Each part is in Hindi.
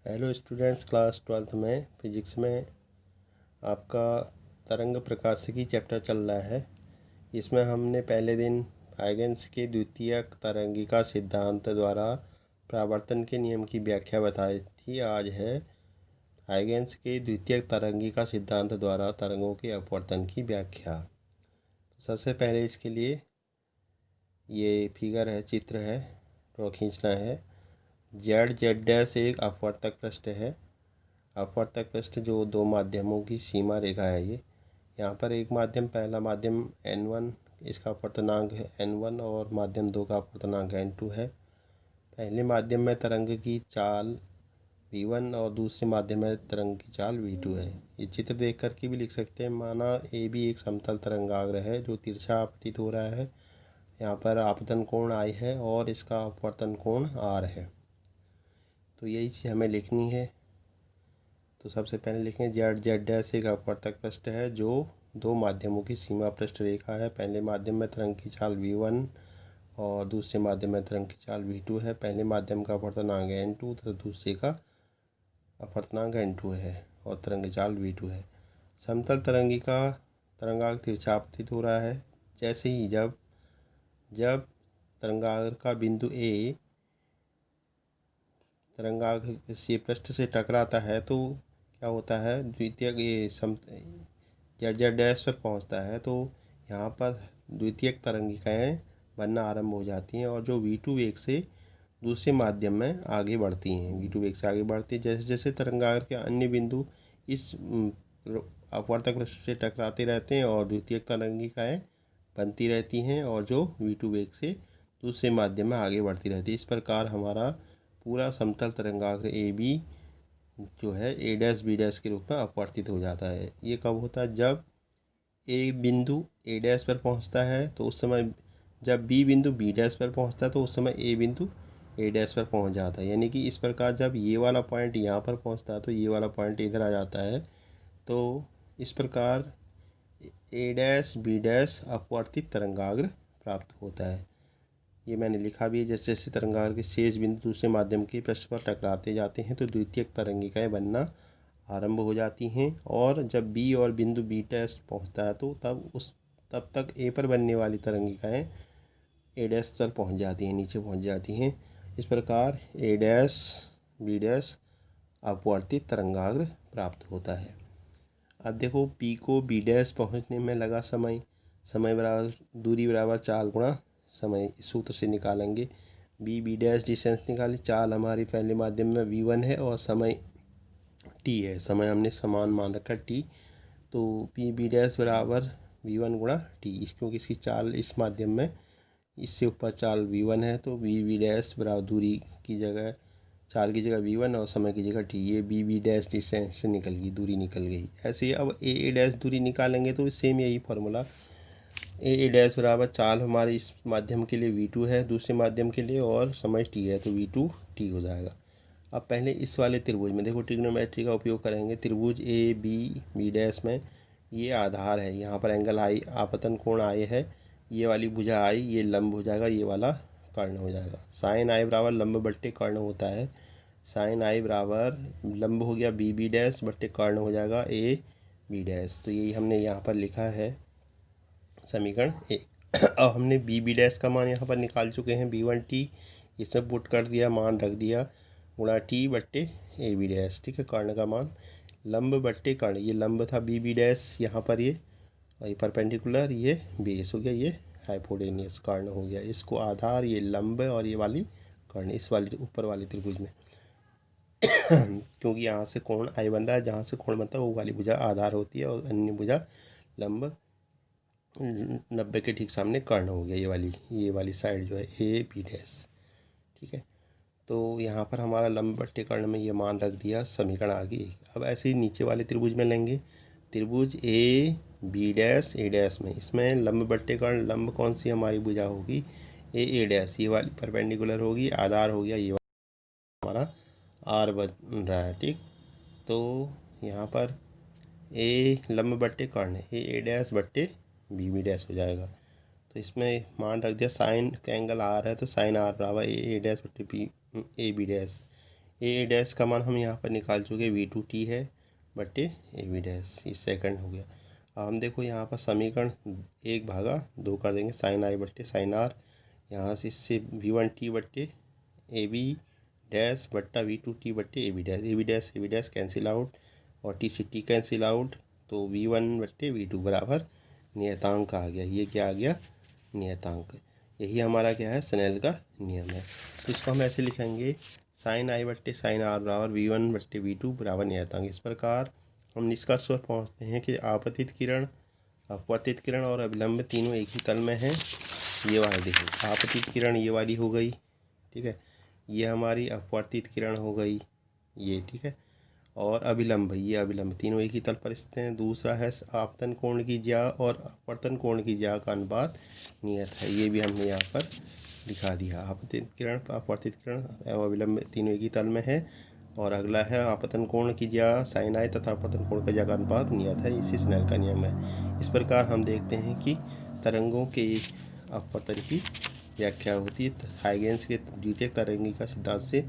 हेलो स्टूडेंट्स, क्लास 12th में फिजिक्स में आपका तरंग प्रकाशिकी चैप्टर चल रहा है। इसमें हमने पहले दिन हाइगेंस के द्वितीयक तरंगिका सिद्धांत द्वारा परावर्तन के नियम की व्याख्या बताई थी। आज है हाइगेंस के द्वितीयक तरंगिका सिद्धांत द्वारा तरंगों के अपवर्तन की व्याख्या। तो सबसे पहले इसके लिए ये फिगर है, चित्र है, ड्रॉ खींचना है। जेड डैश एक अपवर्तक पृष्ठ है। अपवर्तक पृष्ठ जो दो माध्यमों की सीमा रेखा है। ये यहाँ पर एक माध्यम, पहला माध्यम n1, इसका अपवर्तनांक है n1 और माध्यम 2 का अपवर्तनांक n2 है। पहले माध्यम में तरंग की चाल v1 और दूसरे माध्यम में तरंग की चाल v2 है। ये चित्र देख कर के भी लिख सकते हैं। माना ए भी एक समतल तरंगाग्र है जो तिरछा आपतित हो रहा है। यहाँ पर आपतन कोण I है और इसका अपवर्तन कोण R है। तो यही चीज़ हमें लिखनी है। तो सबसे पहले लिखें जेड डैश एक अपवर्तक पृष्ठ है जो दो माध्यमों की सीमा पृष्ठ रेखा है। पहले माध्यम में तरंग की चाल v1 और दूसरे माध्यम में तरंग की चाल v2 है। पहले माध्यम का अपवर्तनांक n2 तथा दूसरे का अपवर्तनांक n2 है और तरंग चाल v2 है। समतल तरंगिका तरंगाग्र तिरछा आपतित हो रहा है। जैसे ही जब तरंगाग्र का बिंदु A तरंगाग्र से पृष्ठ से टकराता है तो क्या होता है, द्वितीयक ये जेड डैश पर पहुंचता है तो यहाँ पर द्वितीयक तरंगिकाएँ बनना आरंभ हो जाती हैं और जो v2 वेग से दूसरे माध्यम में आगे बढ़ती हैं। v2 वेग से आगे बढ़ती है। जैसे जैसे तरंगाग्र के अन्य बिंदु इस अपवर्तक पृष्ठ से टकराते रहते हैं और द्वितीयक तरंगिकाएँ बनती रहती हैं और जो v2 वेग से दूसरे माध्यम में आगे बढ़ती रहती है। इस प्रकार हमारा पूरा समतल तरंगाग्र ए बी जो है ए डैश बी डैश के रूप में अपवर्तित हो जाता है। ये कब होता है? जब ए बिंदु ए डैश पर पहुंचता है तो उस समय, जब बी बिंदु बी डैश पर पहुंचता है तो उस समय ए बिंदु ए डैश पर पहुंच जाता है। यानी कि इस प्रकार जब ये वाला पॉइंट यहाँ पर पहुंचता है तो ये वाला पॉइंट इधर आ जाता है। तो इस प्रकार ए डैश बी डैश अपवर्तित तरंगाग्र प्राप्त होता है। ये मैंने लिखा भी है। जैसे जैसे तरंगाग्र के शेष बिंदु दूसरे माध्यम के पृष्ठ पर टकराते जाते हैं तो द्वितीयक तरंगिकाएँ बनना आरंभ हो जाती हैं और जब बी और बिंदु बी डैश पहुँचता है तो तब तक ए पर बनने वाली तरंगिकाएँ ए डैश पर पहुँच जाती हैं, नीचे पहुँच जाती हैं। इस प्रकार ए डैश बी डैश अपवर्तित तरंगाग्र प्राप्त होता है। अब देखो, पी को बी डैश पहुँचने में लगा समय बराबर दूरी बराबर चाल गुणा समय, इस सूत्र से निकालेंगे। बी डैश डिस्टेंस निकाली, चाल हमारी पहले माध्यम में v1 है और समय t है। समय हमने समान मान रखा t। तो पी बी डैश बराबर v1 गुणा t, क्योंकि इसकी चाल इस माध्यम में इससे ऊपर चाल v1 है तो बी डैश बराबर दूरी की जगह, चाल की जगह v1 और समय की जगह t। ये बी डैश डिस्टेंस से निकल गई, दूरी निकल गई। ऐसे ही अब ए डैश दूरी निकालेंगे तो सेम यही फार्मूला, ए डैश बराबर चाल हमारे इस माध्यम के लिए v2 है, दूसरे माध्यम के लिए, और समय t है तो v2 t हो जाएगा। अब पहले इस वाले त्रिभुज में देखो, ट्रिग्नोमेट्री का उपयोग करेंगे। त्रिभुज ए बी डैश में ये आधार है, यहाँ पर एंगल आई, आपतन कोण I है। ये वाली भुजा I, ये लंब हो जाएगा, ये वाला कर्ण हो जाएगा। साइन I बराबर लंब बट्टे कर्ण होता है। साइन I बराबर लंब हो गया बी डैश बट्टे कर्ण हो जाएगा ए बी डैश। तो यही हमने यहाँ पर लिखा है समीकरण 1। अब हमने बी डैश का मान यहाँ पर निकाल चुके हैं, b1t, इसमें पुट कर दिया, मान रख दिया, गुणा t बट्टे ए बी डैश। ठीक है, कर्ण का मान लंब बट्टे कर्ण, ये लंब था बी डैश यहाँ पर, ये और ये परपेंडिकुलर, ये बेस हो गया, ये हाइपोटेनियस कर्ण हो गया। इसको आधार, ये लंब और ये वाली कर्ण इस वाली ऊपर वाली त्रिभुज में क्योंकि यहाँ से कोण I बन रहा है, जहाँ से कोण बनता है वो वाली भुजा आधार होती है और अन्य भुजा लंब 90 के ठीक सामने कर्ण हो गया। ये वाली साइड जो है ए बी डैश। ठीक है, तो यहाँ पर हमारा लंब बट्टे कर्ण में ये मान रख दिया, समीकरण आ गई। अब ऐसे ही नीचे वाले त्रिभुज में लेंगे, त्रिभुज A B dash A dash में, इसमें लंब बट्टे कर्ण, लंब कौन सी हमारी भुजा होगी, ए डैश, ये वाली परपेंडिकुलर होगी, आधार हो गया ये हमारा आर बन रहा है। ठीक, तो यहाँ पर ए लंब बट्टे कर्ण है, ए डैश बट्टे बी डैश हो जाएगा। तो इसमें मान रख दिया, साइन का एंगल आर है तो साइन आर बराबर ए डैश बट्टे B A B dash. A dash का मान हम यहाँ पर निकाल चुके, V2t है बटे AB डैश, ये सेकंड हो गया। अब हम देखो यहाँ पर समीकरण 1/2 कर देंगे, साइन आई बट्टे साइन आर, यहाँ से इससे V1t बट्टे AB डैश बट्टा V2t बट्टे AB डैश कैंसिल आउट और टी से टी कैंसिल आउट, तो V1 बट्टे V2 बराबर नियतांक आ गया। ये क्या आ गया? नियतांक। यही हमारा क्या है? स्नेल का नियम है। तो इसको हम ऐसे लिखेंगे, साइन आई बट्टे साइन आर बराबर V1 बट्टे V2 बराबर नियतांक। इस प्रकार हम निष्कर्ष पर पहुँचते हैं कि आपतित किरण, अपवर्तित किरण और अभिलंब तीनों एक ही तल में हैं। ये वाला देखो, आपतित किरण ये वाली हो गई, ठीक है, ये हमारी अपवर्तित किरण हो गई ये, ठीक है, और अभिलंब, ये अभिलंब तीनों एक ही तल पर स्थित हैं। दूसरा है आपतन कोण की ज्या और अपवर्तन कोण की ज्या का अनुपात नियत है, ये भी हमने यहाँ पर दिखा दिया। आपतित किरण, अपवर्तित किरण एवं अभिलंब तीनों एक ही तल में है। और अगला है आपतन कोण की ज्या साइन आई तथा अपवर्तन कोण का ज्या का अनुपात नियत है, इसी स्नेल का नियम है। इस प्रकार हम देखते हैं कि तरंगों के अपवर्तन की व्याख्या होती है हाइगेंस के द्वितीयक तरंगिका सिद्धांत से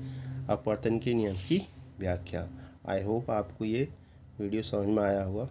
अपवर्तन के नियम की व्याख्या। आई होप आपको ये वीडियो समझ में आया होगा।